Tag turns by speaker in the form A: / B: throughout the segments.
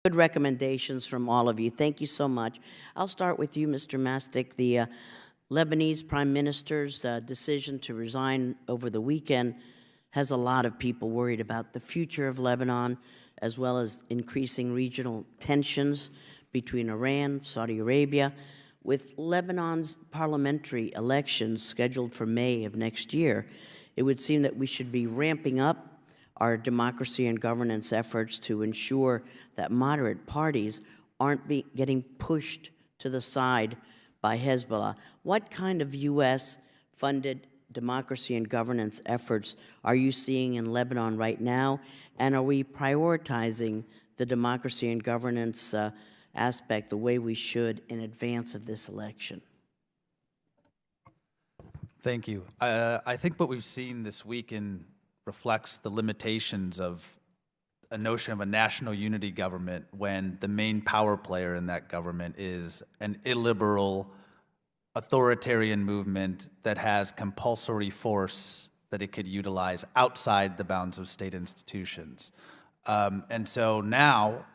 A: Good recommendations from all of you. Thank you so much. I'll start with you, Mr. Mastic. The Lebanese Prime Minister's decision to resign over the weekend has a lot of people worried about the future of Lebanon, as well as increasing regional tensions between Iran, Saudi Arabia. With Lebanon's parliamentary elections scheduled for May of next year, it would seem that we should be ramping up our democracy and governance efforts to ensure that moderate parties aren't getting pushed to the side by Hezbollah. What kind of U.S.-funded democracy and governance efforts are you seeing in Lebanon right now? And are we prioritizing the democracy and governance aspect the way we should in advance of this election?
B: Thank you. I think what we've seen this weekend reflects the limitations of a notion of a national unity government when the main power player in that government is an illiberal, authoritarian movement that has compulsory force that it could utilize outside the bounds of state institutions. And so now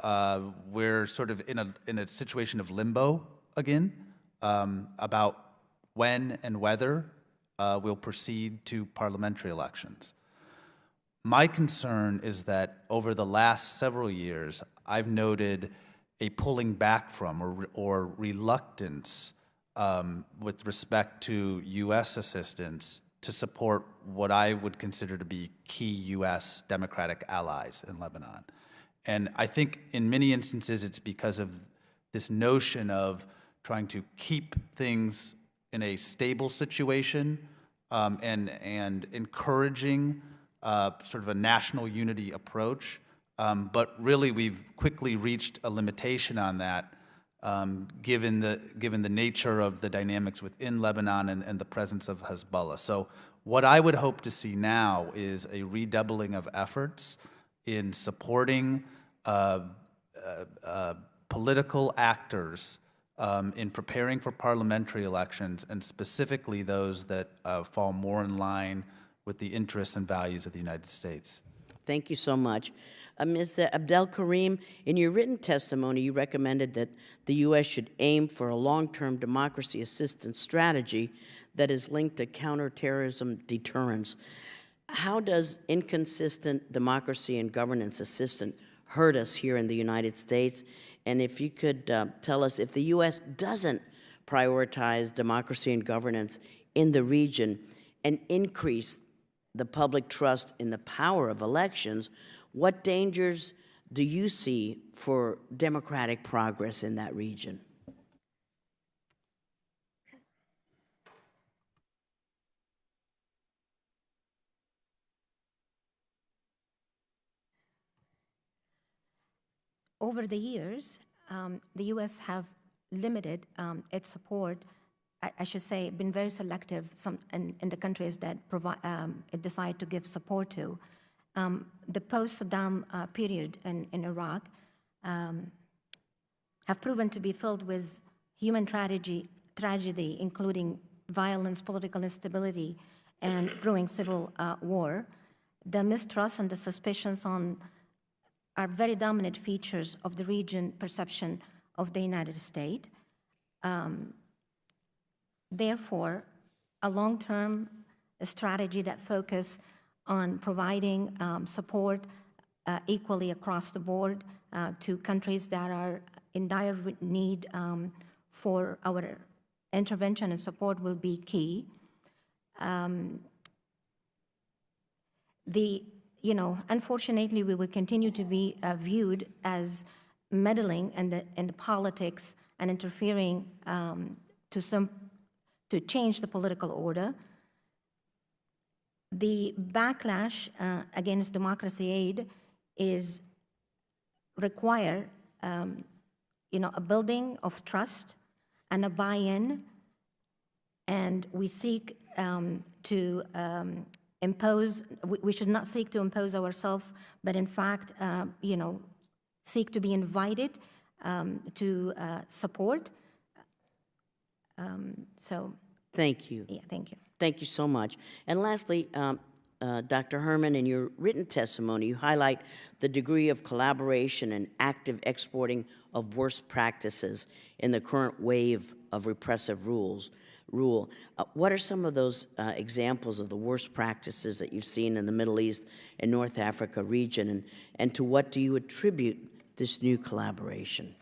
B: we're sort of in a situation of limbo again about when and whether we'll proceed to parliamentary elections. My concern is that over the last several years, I've noted a pulling back from or reluctance with respect to U.S. assistance to support what I would consider to be key U.S. democratic allies in Lebanon. And I think in many instances it's because of this notion of trying to keep things in a stable situation and encouraging sort of a national unity approach, but really we've quickly reached a limitation on that given the nature of the dynamics within Lebanon and the presence of Hezbollah. So what I would hope to see now is a redoubling of efforts in supporting political actors in preparing for parliamentary elections, and specifically those that fall more in line with the interests and values of the United States.
A: Thank you so much. Ms. Abdel Karim, in your written testimony, you recommended that the U.S. should aim for a long-term democracy assistance strategy that is linked to counterterrorism deterrence. How does inconsistent democracy and governance assistance hurt us here in the United States? And if you could tell us, if the U.S. doesn't prioritize democracy and governance in the region and increase the public trust in the power of elections, what dangers do you see for democratic progress in that region?
C: Over the years, the U.S. have limited its support, I should say, been very selective in the countries that it decide to give support to. The post-Saddam period in Iraq have proven to be filled with human tragedy, including violence, political instability, and brewing civil war. The mistrust and the suspicions are very dominant features of the region perception of the United States. Therefore, a long-term strategy that focuses on providing support equally across the board to countries that are in dire need for our intervention and support will be key. Unfortunately, we will continue to be viewed as meddling in the politics and interfering to change the political order. The backlash against democracy aid require a building of trust and a buy-in, and we seek to impose. We should not seek to impose ourselves, but in fact, seek to be invited to support.
A: Thank you.
C: Yeah, thank you.
A: Thank you so much. And lastly, Dr. Herman, in your written testimony, you highlight the degree of collaboration and active exporting of worst practices in the current wave of repressive rule. What are some of those examples of the worst practices that you've seen in the Middle East and North Africa region, and to what do you attribute this new collaboration?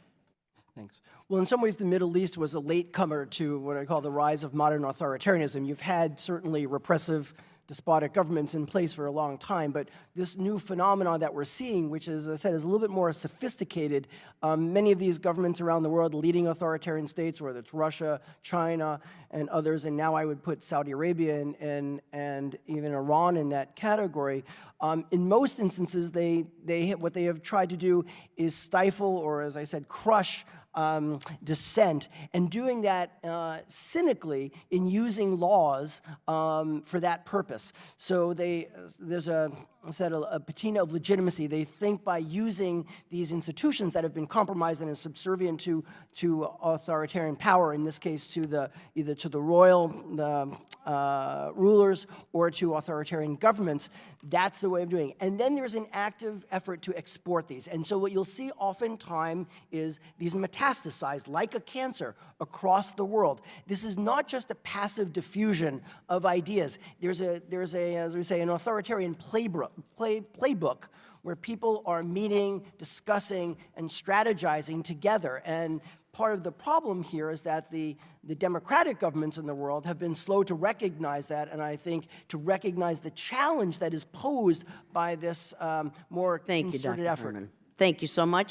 D: Thanks. Well, in some ways, the Middle East was a latecomer to what I call the rise of modern authoritarianism. You've had certainly repressive, despotic governments in place for a long time, but this new phenomenon that we're seeing, which, as I said, is a little bit more sophisticated, many of these governments around the world, leading authoritarian states, whether it's Russia, China, and others, and now I would put Saudi Arabia and even Iran in that category. In most instances, what they have tried to do is stifle, or as I said, crush dissent, and doing that cynically in using laws for that purpose. So there's a patina of legitimacy. They think by using these institutions that have been compromised and is subservient to authoritarian power, in this case either to the royal rulers or to authoritarian governments, that's the way of doing it. And then there's an active effort to export these. And so what you'll see oftentimes is these metastasize like a cancer across the world. This is not just a passive diffusion of ideas. There's a as we say, an authoritarian playbook where people are meeting, discussing, and strategizing together. And part of the problem here is that the democratic governments in the world have been slow to recognize that, and I think to recognize the challenge that is posed by this more concerted effort.
A: Thank you, Dr. Herman. Thank you so much.